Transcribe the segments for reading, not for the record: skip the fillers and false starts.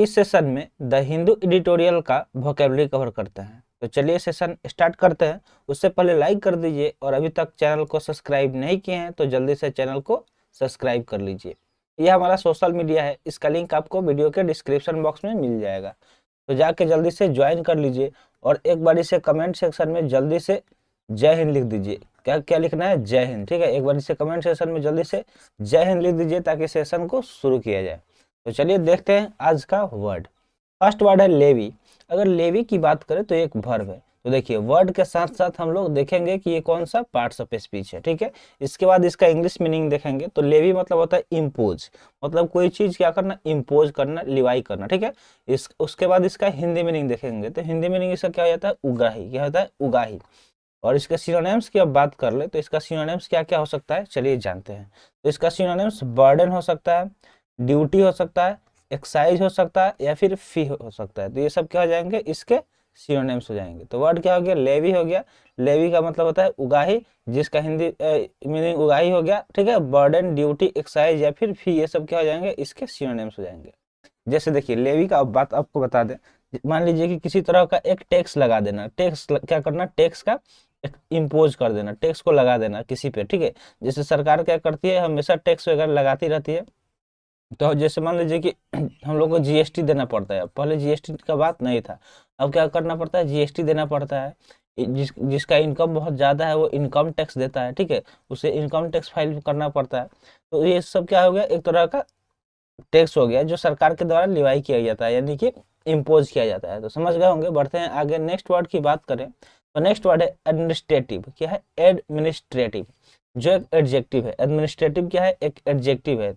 इस सेशन में the Hindu editorial का वोकेबलरी कवर करते हैं। तो चलिए सेशन स्टार्ट करते हैं। उससे पहले लाइक कर दीजिए और अभी तक चैनल को सब्सक्राइब नहीं किए हैं तो जल्दी से चैनल को सब्सक्राइब कर लीजिए। यह हमारा सोशल मीडिया है, इसका लिंक आपको वीडियो के डिस्क्रिप्शन बॉक्स में मिल जाएगा, तो जाके जल्दी से ज्वाइन कर लीजिए। और एक बार इसे कमेंट सेक्शन में जल्दी से जय हिंद लिख दीजिए। क्या क्या लिखना है? जय हिंद। ठीक है, एक बार इसे कमेंट सेक्शन में जल्दी से जय हिंद लिख दीजिए ताकि सेशन को शुरू किया जाए। तो चलिए देखते हैं आज का वर्ड। फर्स्ट वर्ड है लेवी। अगर लेवी की बात करें तो एक वर्ब है। तो देखिए वर्ड के साथ साथ हम लोग देखेंगे कि ये कौन सा पार्ट्स ऑफ स्पीच है। ठीक है, इसके बाद इसका इंग्लिश मीनिंग देखेंगे। तो लेवी मतलब होता है इम्पोज, मतलब कोई चीज क्या करना, इम्पोज करना, लिवाई करना। ठीक है, उसके बाद इसका हिंदी मीनिंग देखेंगे। तो हिंदी मीनिंग इसका क्या हो जाता है? उगाही। क्या होता है? उगाही। और इसके सिनोनिम्स की अब बात कर ले तो इसका सिनोनिम्स क्या क्या हो सकता है, चलिए जानते हैं। तो इसका सिनोनिम्स बर्डन हो सकता है, ड्यूटी हो सकता है, एक्साइज हो सकता है, या फिर फी हो सकता है। तो ये सब क्या हो जाएंगे? इसके सिनोनिम्स हो जाएंगे। तो वर्ड क्या हो गया? लेवी हो गया। लेवी का मतलब होता है उगाही, जिसका हिंदी मीनिंग उगाही हो गया। ठीक है, बर्डन, ड्यूटी, एक्साइज या फिर फी, ये सब क्या हो जाएंगे? इसके सिनोनिम्स हो जाएंगे। जैसे देखिए लेवी का अब बात आपको बता दें। मान लीजिए कि किसी तरह का एक टैक्स लगा देना, टैक्स क्या करना, टैक्स का एक इम्पोज कर देना, टैक्स को लगा देना किसी पे। ठीक है, जैसे सरकार क्या करती है, हमेशा टैक्स वगैरह लगाती रहती है। तो जैसे मान लीजिए कि हम लोग को जीएसटी देना पड़ता है। पहले जीएसटी का बात नहीं था, अब क्या करना पड़ता है? जीएसटी देना पड़ता है। जिसका इनकम बहुत ज़्यादा है वो इनकम टैक्स देता है। ठीक है, उसे इनकम टैक्स फाइल करना पड़ता है। तो ये सब क्या हो गया? एक तरह का टैक्स हो गया जो सरकार के द्वारा लिवाई किया जाता है, यानी कि इम्पोज किया जाता है। तो समझ गए होंगे। बढ़ते हैं आगे, नेक्स्ट वर्ड की बात करें तो नेक्स्ट वर्ड है एडमिनिस्ट्रेटिव। क्या है? एडमिनिस्ट्रेटिव, जो एक एडजेक्टिव है। एडमिनिस्ट्रेटिव क्या है? एक एडजेक्टिव है।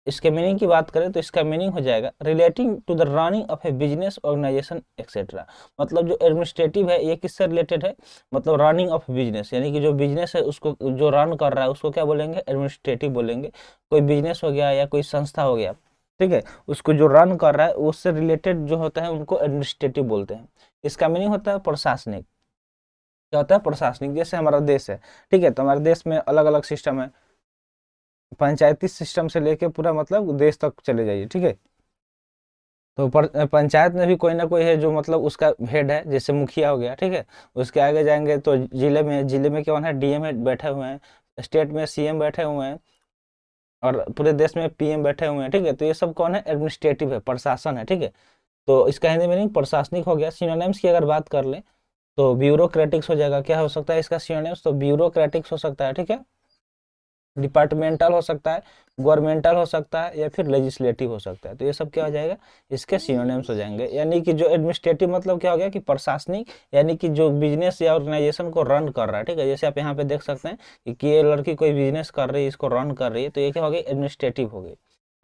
इसके मीनिंग की बात करें तो इसका मीनिंग हो जाएगा relating to the running of a business organisation etcetera. मतलब जो एडमिनिस्ट्रेटिव है ये किससे रिलेटेड है? मतलब रनिंग ऑफ बिजनेस, यानी कि जो बिजनेस है उसको जो रन कर रहा है उसको क्या बोलेंगे? एडमिनिस्ट्रेटिव बोलेंगे। कोई बिजनेस हो गया या कोई संस्था हो गया, ठीक है, उसको जो रन कर रहा है उससे रिलेटेड जो होता है उनको एडमिनिस्ट्रेटिव बोलते हैं। इसका मीनिंग होता है प्रशासनिक। क्या होता है? प्रशासनिक। जैसे हमारा देश है, ठीक है, तो हमारे देश में अलग अलग सिस्टम है। पंचायती सिस्टम से लेके पूरा मतलब देश तक चले जाइए। ठीक है, तो पंचायत में भी कोई ना कोई है जो मतलब उसका हेड है, जैसे मुखिया हो गया। ठीक है, उसके आगे जाएंगे तो जिले में कौन है? डीएम बैठे हुए हैं। स्टेट में सीएम बैठे हुए हैं और पूरे देश में पीएम बैठे हुए हैं। ठीक है, तो ये सब कौन है? एडमिनिस्ट्रेटिव है, प्रशासन है। ठीक है, तो इसका हिंदी मीनिंग प्रशासनिक हो गया। सिनोनिम्स की अगर बात कर लें तो ब्यूरोक्रेटिक्स हो जाएगा। क्या हो सकता है इसका सिनोनिम्स? तो ब्यूरोक्रेटिक्स हो सकता है। ठीक है, डिपार्टमेंटल हो सकता है, गवर्नमेंटल हो सकता है, या फिर लेजिस्लेटिव हो सकता है। तो ये सब क्या हो जाएगा? इसके सिनोनिम्स हो जाएंगे। यानी कि जो एडमिनिस्ट्रेटिव मतलब क्या हो गया? कि प्रशासनिक, यानी कि जो बिजनेस या ऑर्गेनाइजेशन को रन कर रहा है। ठीक है, जैसे आप यहाँ पे देख सकते हैं कि ये लड़की कोई बिजनेस कर रही है, इसको रन कर रही है, तो ये क्या हो गई? एडमिनिस्ट्रेटिव हो गई।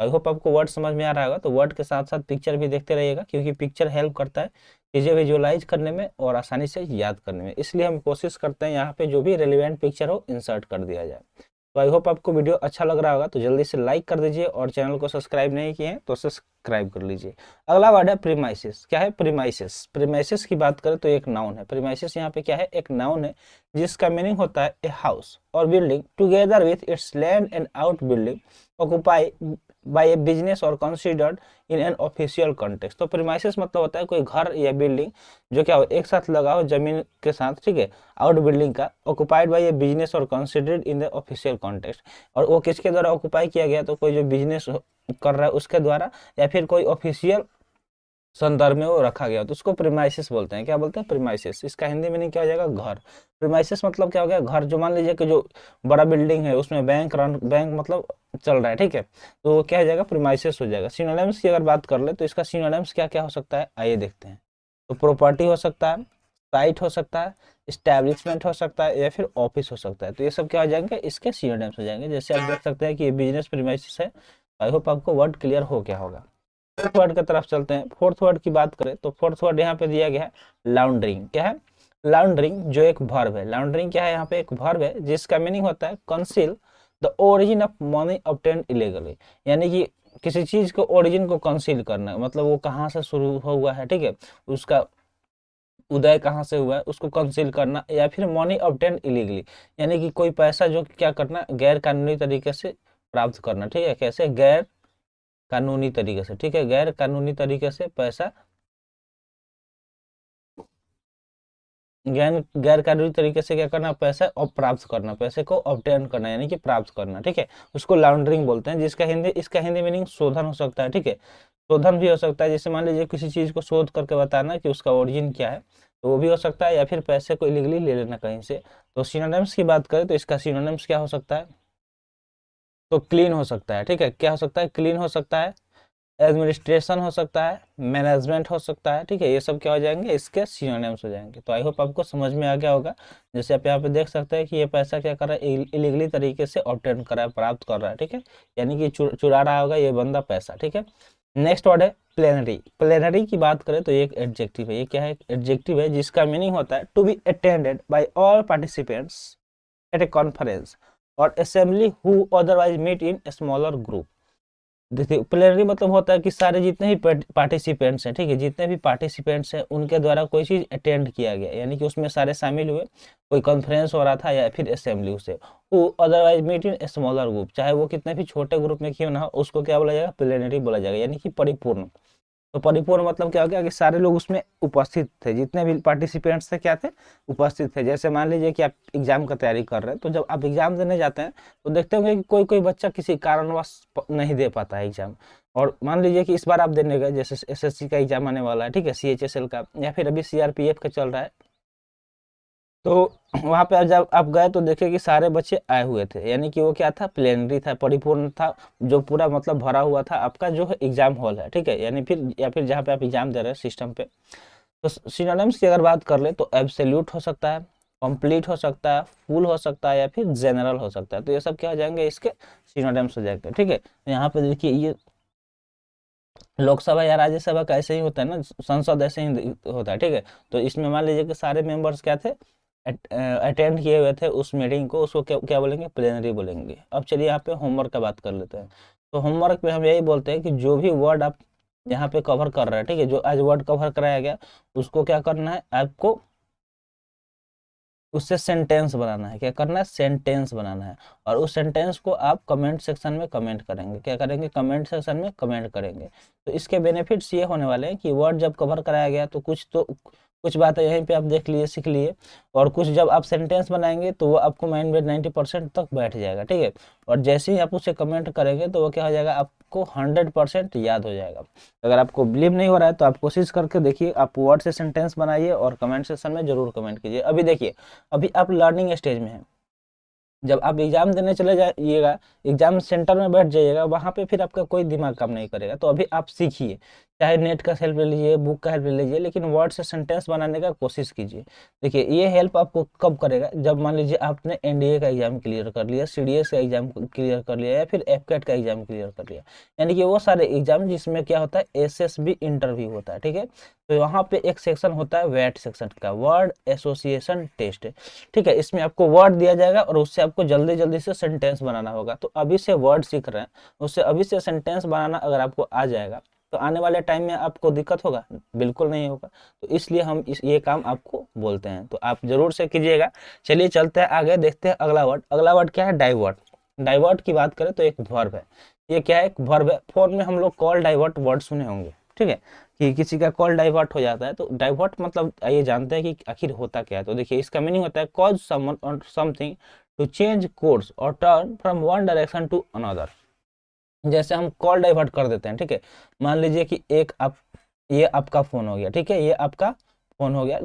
आई होप आपको वर्ड समझ में आ रहा होगा। तो वर्ड के साथ साथ पिक्चर भी देखते रहिएगा, क्योंकि पिक्चर हेल्प करता है चीज़ें विजुअलाइज करने में और आसानी से याद करने में। इसलिए हम कोशिश करते हैं यहाँ पे जो भी रेलिवेंट पिक्चर हो इंसर्ट कर दिया जाए। तो आई होप आपको वीडियो अच्छा लग रहा होगा। तो जल्दी से लाइक कर दीजिए और चैनल को सब्सक्राइब नहीं किए हैं तो सब्सक्राइब कर लीजिए। अगला वर्ड है प्रीमाइसिस। क्या है? प्रीमाइसिस। प्रीमाइसिस की बात करें तो एक नाउन है। प्रीमाइसिस यहाँ पे क्या है? एक नाउन है जिसका मीनिंग होता है a house or building together with its land and outbuilding occupy by a business or considered in an official context. तो प्रीमाइसिस मतलब होता है कोई घर या बिल्डिंग जो क्या हो, एक साथ लगा हो जमीन के साथ। ठीक है, आउट बिल्डिंग का, occupied by a business or considered in the official context. और वो किसके द्वारा ऑक्युपाई किया गया? तो कोई जो बिजनेस कर रहा है उसके द्वारा, या फिर कोई ऑफिशियल संदर्भ में वो रखा गया, तो उसको प्रीमाइसिस बोलते हैं। क्या बोलते हैं? प्रीमाइसिस। इसका हिंदी मीनिंग क्या हो जाएगा? घर। प्रीमाइसिस मतलब क्या हो गया? घर। जो मान लीजिए कि जो बड़ा बिल्डिंग है उसमें बैंक मतलब चल रहा है। ठीक है, तो वो क्या हो जाएगा? प्रीमाइसिस हो जाएगा। सिनोनिम्स की अगर बात कर ले तो इसका सिनोनिम्स क्या क्या हो सकता है, आइए देखते हैं। तो प्रॉपर्टी हो सकता है, साइट हो सकता है, स्टैब्लिशमेंट हो सकता है, या फिर ऑफिस हो सकता है। तो ये सब क्या हो जाएंगे? इसके सिनोनिम्स हो जाएंगे। जैसे आप देख सकते हैं कि ये बिजनेस प्रीमाइसिस है। आई होप आपको वर्ड क्लियर हो गया होगा। फोर्थ वर्ड की तरफ चलते हैं। फोर्थ वर्ड की बात करें तो फोर्थ वर्ड यहाँ पे दिया गया है लाउंड्रिंग। क्या है? लाउंड्रिंग, जो एक वर्ब है। लाउंड्रिंग क्या है? यहाँ पे एक वर्ब है जिसका मीनिंग होता है conceal the origin of money obtained illegally. यानी कि किसी चीज को ओरिजिन को कंसील करना, मतलब वो कहाँ से शुरू हुआ है, ठीक है, उसका उदय कहाँ से हुआ है उसको कंसील करना, या फिर मनी ऑब्टेन्ड इलीगली, यानी कि कोई पैसा जो क्या करना, गैर कानूनी तरीके से प्राप्त करना। ठीक है, कैसे? गैर कानूनी तरीके से, ठीक है, गैर कानूनी तरीके से पैसा, गैर कानूनी तरीके से क्या करना, पैसा और प्राप्त करना, पैसे को ऑब्टेन करना यानी कि प्राप्त करना, ठीक है, उसको लॉन्ड्रिंग बोलते हैं, जिसका हिंदी, इसका हिंदी मीनिंग शोधन हो सकता है, ठीक है, शोधन भी हो सकता है, जैसे मान लीजिए किसी चीज को शोध करके बताना कि उसका ओरिजिन क्या है, तो वो भी हो सकता है, या फिर पैसे को इलीगली ले लेना कहीं से। तो सिनोनिम्स की बात करें तो इसका सिनोनिम्स क्या हो सकता है, तो क्लीन हो सकता है, ठीक है, क्या हो सकता है, क्लीन हो सकता है, एडमिनिस्ट्रेशन हो सकता है, मैनेजमेंट हो सकता है, ठीक है, ये सब क्या हो जाएंगे, इसके सिनोनिम्स हो जाएंगे। तो आई होप आपको समझ में आ गया होगा। जैसे आप यहाँ पे देख सकते हैं कि ये पैसा क्या कर रहा है, इलीगली तरीके से ऑब्टेन कर रहा है, प्राप्त कर रहा है, ठीक है, यानी कि चुरा रहा होगा ये बंदा पैसा, ठीक है। नेक्स्ट वर्ड है प्लेनरी। प्लेनरी की बात करें तो ये एक एडजेक्टिव है, ये क्या है, एडजेक्टिव है, जिसका मीनिंग होता है to be attended by all participants at a conference or assembly who otherwise meet in smaller group. देखिए प्लेनरी मतलब होता है कि सारे जितने भी पार्टिसिपेंट्स हैं, ठीक है, जितने भी पार्टिसिपेंट्स हैं उनके द्वारा कोई चीज अटेंड किया गया, यानी कि उसमें सारे शामिल हुए, कोई कॉन्फ्रेंस हो रहा था या फिर असेंबली उसे, वो otherwise meet in smaller group, चाहे वो कितने भी छोटे ग्रुप में क्यों ना हो, उसको क्या बोला जाएगा, प्लेनरी बोला जाएगा, यानी कि परिपूर्ण। तो परिपूर्ण मतलब क्या हो गया कि सारे लोग उसमें उपस्थित थे, जितने भी पार्टिसिपेंट्स थे क्या थे, उपस्थित थे। जैसे मान लीजिए कि आप एग्जाम का तैयारी कर रहे हैं, तो जब आप एग्जाम देने जाते हैं तो देखते होंगे कि कोई कोई बच्चा किसी कारणवश नहीं दे पाता है एग्जाम, और मान लीजिए कि इस बार आप देने गए, जैसे एसएससी का एग्जाम आने वाला है, ठीक है, सीएचएसएल का, या फिर अभी सीआरपीएफ का चल रहा है, तो वहां पे जब आप गए तो देखे कि सारे बच्चे आए हुए थे, यानी कि वो क्या था, प्लेनरी था, परिपूर्ण था, जो पूरा मतलब भरा हुआ था आपका जो है एग्जाम हॉल है, ठीक है, यानी फिर या फिर जहाँ पे आप एग्जाम दे रहे हैं सिस्टम पे। तो सिनोनिम्स की अगर बात कर ले तो एब्सोल्यूट हो सकता है, कंप्लीट हो सकता है, फुल हो सकता है, या फिर जनरल हो सकता है। तो ये सब क्या हो जाएंगे, इसके सिनोनिम्स हो जाएंगे, ठीक है। यहाँ पे देखिए ये लोकसभा या राज्यसभा का ऐसे ही होता है ना, संसद ऐसे ही होता है, ठीक है। तो इसमें मान लीजिए कि सारे मेंबर्स क्या थे, अटेंड किए हुए थे उस मीटिंग को, उसको क्या क्या बोलेंगे, प्लेनरी बोलेंगे। अब चलिए यहाँ पे होमवर्क का बात कर लेते हैं। तो होमवर्क में हम यही बोलते हैं कि जो भी वर्ड आप यहाँ पे कवर कर रहे हैं, ठीक है, जो आज वर्ड कवर कराया गया उसको क्या करना है आपको, उससे सेंटेंस बनाना है, क्या करना है, सेंटेंस बनाना है, और उस सेंटेंस को आप कमेंट सेक्शन में कमेंट करेंगे, क्या करेंगे, कमेंट सेक्शन में कमेंट करेंगे। तो इसके बेनिफिट्स ये होने वाले हैं कि वर्ड जब कवर कराया गया तो कुछ बातें यहीं पे आप देख लिए, सीख लिए, और कुछ जब आप सेंटेंस बनाएंगे तो वो आपको माइंड में 90% तक बैठ जाएगा, ठीक है। और जैसे ही आप उसे कमेंट करेंगे तो वो क्या हो जाएगा, आपको 100% याद हो जाएगा। अगर आपको बिलीव नहीं हो रहा है तो आप कोशिश करके देखिए, आप वर्ड से सेंटेंस बनाइए और कमेंट सेक्शन में जरूर कमेंट कीजिए। अभी देखिए, अभी आप लर्निंग स्टेज में हैं, जब आप एग्जाम देने चले जाइएगा, एग्जाम सेंटर में बैठ जाइएगा, वहां पे फिर आपका कोई दिमाग काम नहीं करेगा। तो अभी आप सीखिए, चाहे नेट का हेल्प ले लीजिए, बुक का हेल्प ले लीजिए, लेकिन वर्ड से सेंटेंस बनाने का कोशिश कीजिए। देखिए ये हेल्प आपको कब करेगा, जब मान लीजिए आपने एनडीए का एग्जाम क्लियर कर लिया, सीडीएस का एग्जाम क्लियर कर लिया, या फिर एफकेट का एग्जाम क्लियर कर लिया, यानी कि वो सारे एग्जाम जिसमें क्या होता है, एसएसबी इंटरव्यू होता है, ठीक है। तो वहाँ पे एक सेक्शन होता है वैट सेक्शन का, वर्ड एसोसिएशन टेस्ट, ठीक है। इसमें आपको वर्ड दिया जाएगा और उससे आपको जल्दी जल्दी से सेंटेंस बनाना होगा। तो अभी से वर्ड सीख रहे हैं, उससे अभी से सेंटेंस बनाना अगर आपको आ जाएगा तो आने वाले टाइम में आपको दिक्कत होगा, बिल्कुल नहीं होगा। तो इसलिए हम ये काम आपको बोलते हैं, तो आप जरूर से कीजिएगा। चलिए चलते हैं आगे, देखते हैं अगला वर्ड। अगला वर्ड क्या है, डाइवर्ट। डाइवर्ट की बात करें तो एक वर्ब है, ये क्या है, एक वर्ब है। फोन में हम लोग कॉल डाइवर्ट वर्ड सुने होंगे, ठीक है, कि किसी का कॉल डाइवर्ट हो जाता है। तो डाइवर्ट मतलब ये जानते हैं कि आखिर होता क्या है। तो देखिए इसका मीनिंग होता है cause someone or something to change course or turn from one direction to another. जैसे हम कॉल डाइवर्ट कर देते हैं, ठीक है, मान लीजिए कि ये आपका फोन हो गया, ठीक है, ये आपका फोन हो गया,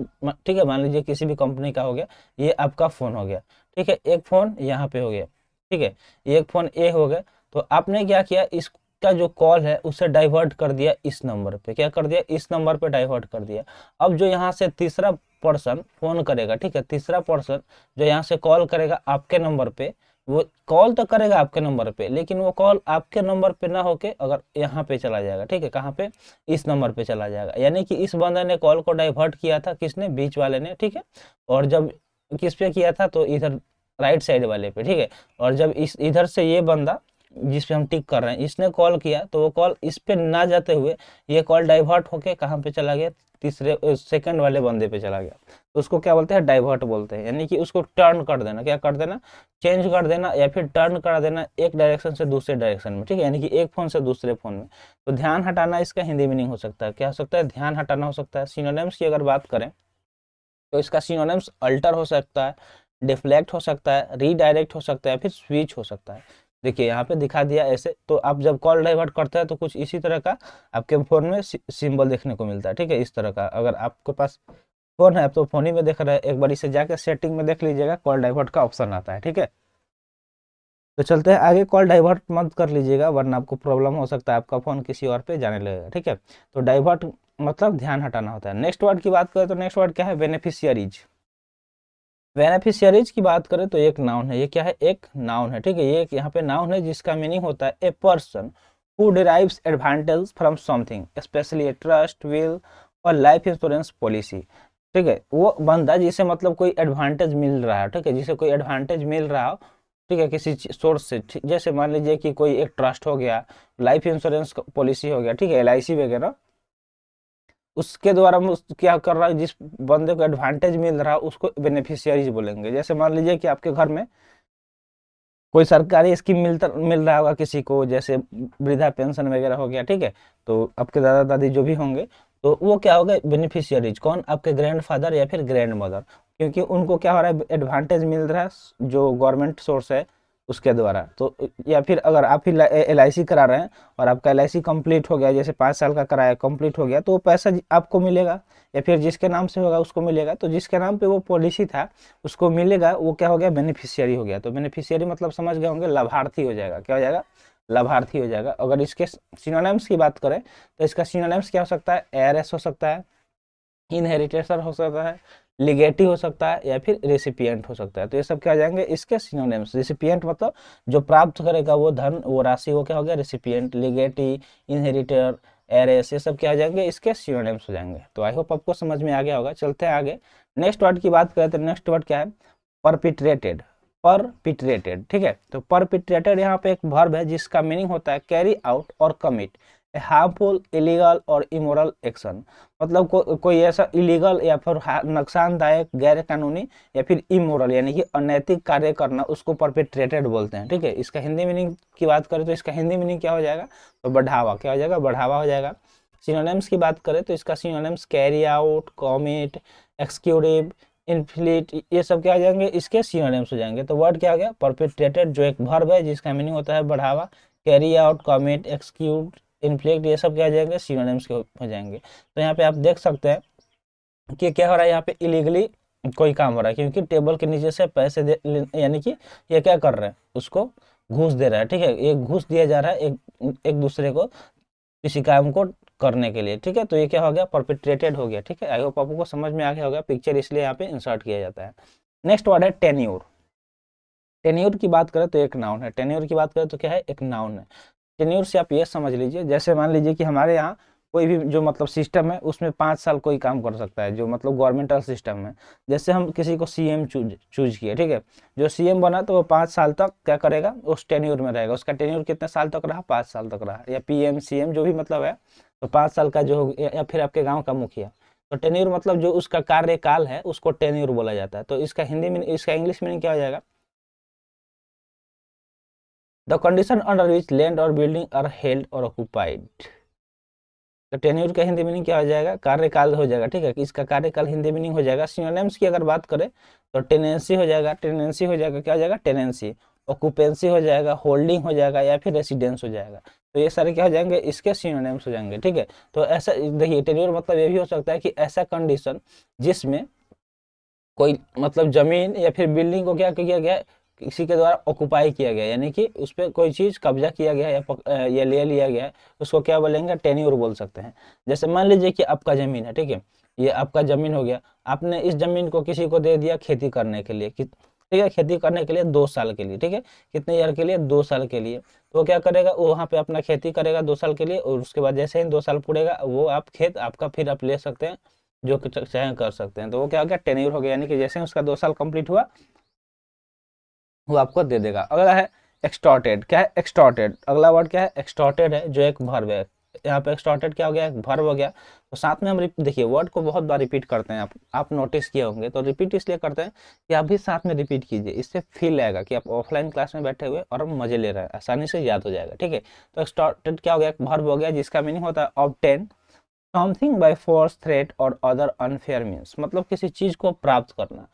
ठीक है, मान लीजिए किसी भी कंपनी का हो गया, ये आपका फोन हो गया, ठीक है, एक फोन यहाँ पे हो गया, ठीक है, एक फोन ए हो गया। तो आपने क्या किया, इसका जो कॉल है उसे डाइवर्ट कर दिया इस नंबर पे, क्या कर दिया, इस नंबर पे डाइवर्ट कर दिया। अब जो यहाँ से तीसरा पर्सन फोन करेगा, ठीक है, तीसरा पर्सन जो यहाँ से कॉल करेगा आपके नंबर पे, वो कॉल तो करेगा आपके नंबर पे, लेकिन वो कॉल आपके नंबर पे ना होके अगर यहाँ पे चला जाएगा, ठीक है, कहाँ पे, इस नंबर पे चला जाएगा। यानी कि इस बंदे ने कॉल को डाइवर्ट किया था, किसने, बीच वाले ने, ठीक है, और जब किस पे किया था, तो इधर राइट साइड वाले पे, ठीक है। और जब इस इधर से ये बंदा जिस पे हम टिक कर रहे हैं, इसने कॉल किया तो वो कॉल इस पे ना जाते हुए ये कॉल डाइवर्ट होके कहाँ पे चला गया, तीसरे सेकंड वाले बंदे पे चला गया, तो उसको क्या बोलते हैं, डाइवर्ट बोलते हैं। यानी कि उसको टर्न कर देना, क्या कर देना, चेंज कर देना या फिर टर्न करा देना एक डायरेक्शन से दूसरे डायरेक्शन में, ठीक है, यानी कि एक फोन से दूसरे फोन में। तो ध्यान हटाना इसका हिंदी मीनिंग हो सकता है, क्या हो सकता है, ध्यान हटाना हो सकता है। सिनोनिम्स की अगर बात करें तो इसका सिनोनिम्स अल्टर हो सकता है, डिफ्लेक्ट हो सकता है, रीडायरेक्ट हो सकता है, फिर स्विच हो सकता है। देखिए यहाँ पे दिखा दिया ऐसे, तो आप जब कॉल डाइवर्ट करते हैं तो कुछ इसी तरह का आपके फोन में सिंबल देखने को मिलता है, ठीक है, इस तरह का। अगर आपके पास फोन है तो फोन ही में देख रहे हैं, एक बार इसे जाके सेटिंग में देख लीजिएगा, कॉल डाइवर्ट का ऑप्शन आता है, ठीक है। तो चलते हैं आगे, कॉल डाइवर्ट मत कर लीजिएगा वरना आपको प्रॉब्लम हो सकता है, आपका फोन किसी और पे जाने लगेगा, ठीक है। तो डाइवर्ट मतलब ध्यान हटाना होता है। नेक्स्ट वर्ड की बात करें तो नेक्स्ट वर्ड क्या है, बेनिफिशियरीज। बेनिफिशियरीज की बात करें तो एक नाउन है, ये क्या है, एक नाउन है, ठीक है। ये यहाँ पे नाउन है जिसका मीनिंग होता है a person who derives advantage from something specially a trust, will और लाइफ इंश्योरेंस पॉलिसी, ठीक है। वो बंदा जिसे मतलब कोई एडवांटेज मिल रहा है, ठीक है, जिसे कोई एडवांटेज मिल रहा हो, ठीक है, किसी सोर्स से, जैसे मान लीजिए कि कोई एक ट्रस्ट हो गया, लाइफ इंश्योरेंस पॉलिसी हो गया, ठीक है, LIC वगैरह, उसके द्वारा क्या कर रहा है, जिस बंदे को एडवांटेज मिल रहा है उसको बेनिफिशियरीज बोलेंगे। जैसे मान लीजिए कि आपके घर में कोई सरकारी स्कीम मिल रहा होगा किसी को, जैसे वृद्धा पेंशन वगैरह हो गया, ठीक है, तो आपके दादा दादी जो भी होंगे तो वो क्या होगा, बेनिफिशियरीज। कौन, आपके ग्रैंडफादर या फिर ग्रैंड मदर, क्योंकि उनको क्या हो रहा है, एडवांटेज मिल रहा है जो गवर्नमेंट सोर्स है उसके द्वारा। तो या फिर अगर आप ही LIC करा रहे हैं और आपका LIC कंप्लीट हो गया, जैसे 5 साल का कराया कंप्लीट हो गया, तो वो पैसा आपको मिलेगा, या फिर जिसके नाम से होगा उसको मिलेगा। तो जिसके नाम पे वो पॉलिसी था उसको मिलेगा, वो क्या हो गया, बेनिफिशियरी हो गया। तो बेनिफिशियरी मतलब समझ गए होंगे, लाभार्थी हो जाएगा, क्या हो जाएगा, लाभार्थी हो जाएगा। अगर इसके सिनोनिम्स की बात करें तो इसका सिनोनिम्स क्या हो सकता है, हेयरएस हो सकता है, इनहेरिटेशन हो सकता है, लिगेटी हो सकता है, या फिर रेसिपिएंट हो सकता है। तो ये सब क्या आ जाएंगे इसके सिनोनिम्स। रेसिपिएंट मतलब जो प्राप्त करेगा वो धन, वो राशि, वो क्या हो गया, रेसिपिएंट। लिगेटी, इनहेरिटर, एरेस, ये सब क्या आ जाएंगे, इसके सिनोनिम्स हो जाएंगे। तो आई होप आपको समझ में आ गया होगा। चलते हैं आगे, नेक्स्ट वर्ड की बात करें तो नेक्स्ट वर्ड क्या है, परपिट्रेटेड। परपिट्रेटेड, ठीक है। तो परपिट्रेटेड यहाँ पे एक वर्ब है जिसका मीनिंग होता है कैरी आउट और कमिट हार्मफुल, इलीगल और इमोरल एक्शन। मतलब कोई ऐसा इलीगल या फिर नुकसानदायक, गैर कानूनी या फिर इमोरल यानी कि अनैतिक कार्य करना, उसको परपेट्रेटेड बोलते हैं, ठीक है। इसका हिंदी मीनिंग की बात करें तो इसका हिंदी मीनिंग क्या हो जाएगा, तो बढ़ावा, क्या हो जाएगा, बढ़ावा हो जाएगा। सिनोनिम्स की बात करें तो इसका synonyms carry out, commit, executive, inflict, ये सब क्या हो जाएंगे, इसके सिनोनिम्स हो जाएंगे। तो वर्ड क्या हो गया, परपेट्रेटेड, जो एक वर्ब है जिसका मीनिंग होता है बढ़ावा, carry out, commit, execute, inflict, ये सब क्या हो जाएंगे, सिनोनिम्स के हो जाएंगे। तो यहाँ पे आप देख सकते हैं कि क्या हो रहा है, यहाँ पे इलीगली कोई काम हो रहा है, क्योंकि टेबल के नीचे से पैसे दे, यानी कि ये क्या कर रहे हैं, उसको घूस दे रहा है, ठीक है, एक घूस दिया जा रहा है एक दूसरे को किसी काम को करने के लिए, ठीक है। तो ये क्या हो गया, परपेट्रेटेड हो गया, ठीक है। आई होप आपको समझ में आ गया होगा, पिक्चर इसलिए यहाँ पे इंसर्ट किया जाता है। नेक्स्ट वर्ड है टेन्योर। टेन्योर की बात करें तो एक नाउन है, टेन्योर की बात करें तो क्या है, एक नाउन है। टेन्योर से आप ये समझ लीजिए, जैसे मान लीजिए कि हमारे यहाँ कोई भी जो मतलब सिस्टम है उसमें 5 साल कोई काम कर सकता है, जो मतलब गवर्नमेंटल सिस्टम है। जैसे हम किसी को CM चूज किए, ठीक है, जो CM बना तो वो 5 साल तक क्या करेगा, उस टेन्योर में रहेगा। उसका टेन्योर कितने साल तक रहा, 5 साल तक रहा। या PM CM जो भी मतलब है, तो 5 साल का जो हो, या फिर आपके गाँव का मुखिया। तो टेन्योर मतलब जो उसका कार्यकाल है उसको टेन्योर बोला जाता है। तो इसका हिंदी में, इसका इंग्लिश मीनिंग क्या हो जाएगा, the condition under which land और बिल्डिंग आर हेल्ड और ऑक्युपाइड। तो टेन्योर का हिंदी मीनिंग क्या हो जाएगा, कार्यकाल हो जाएगा, ठीक है, कि इसका कार्यकाल हिंदी मीनिंग हो जाएगा। सिनोनिम्स की अगर बात करें तो टेनेंसी हो जाएगा, टेनेंसी हो जाएगा, क्या हो जाएगा, टेनेंसी। ऑक्यूपेंसी हो जाएगा, होल्डिंग हो जाएगा, या फिर रेसिडेंस हो जाएगा। तो ये सारे क्या हो जाएंगे, इसके सिनोनिम्स हो जाएंगे, ठीक है। तो ऐसा देखिए, टेन्योर मतलब ये भी हो सकता है कि ऐसा कंडीशन जिसमें कोई मतलब जमीन या फिर बिल्डिंग को क्या किया गया, किसी के द्वारा ऑक्युपाई किया गया, यानी कि उस पर कोई चीज कब्जा किया गया या ले लिया गया है, उसको क्या बोलेंगे, टेन्योर बोल सकते हैं। जैसे मान लीजिए कि आपका जमीन है, ठीक है, ये आपका जमीन हो गया, आपने इस जमीन को किसी को दे दिया खेती करने के लिए, ठीक है, खेती करने के लिए 2 साल के लिए, ठीक है, कितने ईयर के लिए, 2 साल के लिए। तो वो क्या करेगा, वो वहाँ पे अपना खेती करेगा 2 साल के लिए, और उसके बाद जैसे ही 2 साल पूरेगा वो आप खेत आपका फिर आप ले सकते हैं, जो चाहे कर सकते हैं। तो वो क्या हो गया, टेन्योर हो गया, यानी कि जैसे उसका 2 साल कंप्लीट हुआ वो आपको दे देगा। अगला है एक्सटॉर्टेड, क्या है एक्सटॉर्टेड, अगला वर्ड क्या है एक्सटॉर्टेड है जो एक वर्ब है। यहाँ पे एक्सटॉर्टेड क्या हो गया, एक वर्ब हो गया। तो साथ में हम देखिए वर्ड को बहुत बार रिपीट करते हैं, आप नोटिस किए होंगे, तो रिपीट इसलिए करते हैं कि आप भी साथ में रिपीट कीजिए, इससे फील आएगा कि आप ऑफलाइन क्लास में बैठे हुए और हम मजे ले रहे हैं, आसानी से याद हो जाएगा, ठीक है। तो एक्सटॉर्टेड क्या हो गया, एक वर्ब हो गया जिसका मीनिंग होता है obtain something by force, threat और अदर अनफेयर मीन्स, मतलब किसी चीज को प्राप्त करना,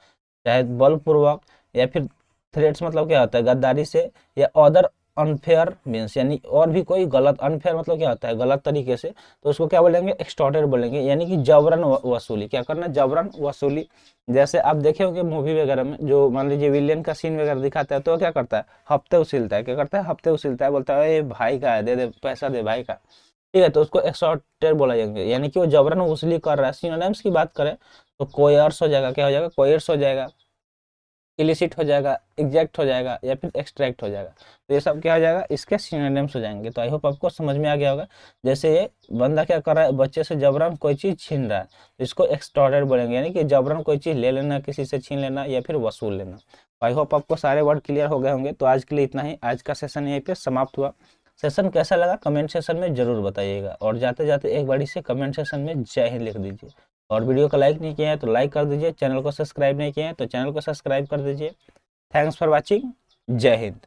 चाहे बलपूर्वक या फिर थ्रेट्स मतलब क्या होता है गद्दारी से, या अदर अनफेयर मीन्स यानी और भी कोई गलत, अनफेयर मतलब क्या होता है गलत तरीके से, तो उसको क्या बोलेंगे एक्सटॉर्टेड बोलेंगे, यानी कि जबरन वसूली, क्या करना जबरन वसूली। जैसे आप देखे होंगे मूवी वगैरह में जो मान लीजिए विलियन का सीन वगैरह दिखाता है तो क्या करता है हफ्ते उसीलता है, क्या करता है हफ्ते उसीलता है, बोलता है ए भाई का है, दे दे पैसा दे भाई का, ठीक है। तो उसको एक्सटॉर्टेड बोला जाएंगे, यानी कि वो जबरन वसूली कर रहा है। सिनोनिम्स की बात करें तो कोयर्स हो जाएगा, क्या हो जाएगा कोयर्स हो जाएगा, इलिसिट हो जाएगा, एग्जैक्ट हो जाएगा या फिर एक्सट्रैक्ट हो जाएगा, तो ये सब क्या हो जाएगा इसके सिनोनिम्स हो जाएंगे। तो आई होप आपको समझ में आ गया होगा। जैसे ये बंदा क्या कर रहा है बच्चे से जबरन कोई चीज छीन रहा है, तो इसको एक्सटॉर्टेड बोलेंगे, यानी कि जबरन कोई चीज ले लेना, किसी से छीन लेना या फिर वसूल लेना। तो आई होप आपको सारे वर्ड क्लियर हो गए होंगे। तो आज के लिए इतना ही, आज का सेशन यहीं पे समाप्त हुआ। सेशन कैसा लगा कमेंट सेशन में जरूर बताइएगा, और जाते जाते एक बार इसे कमेंट सेशन में जय हिंद लिख दीजिए। और वीडियो को लाइक नहीं किया है तो लाइक कर दीजिए, चैनल को सब्सक्राइब नहीं किया है तो चैनल को सब्सक्राइब कर दीजिए। थैंक्स फॉर वॉचिंग, जय हिंद।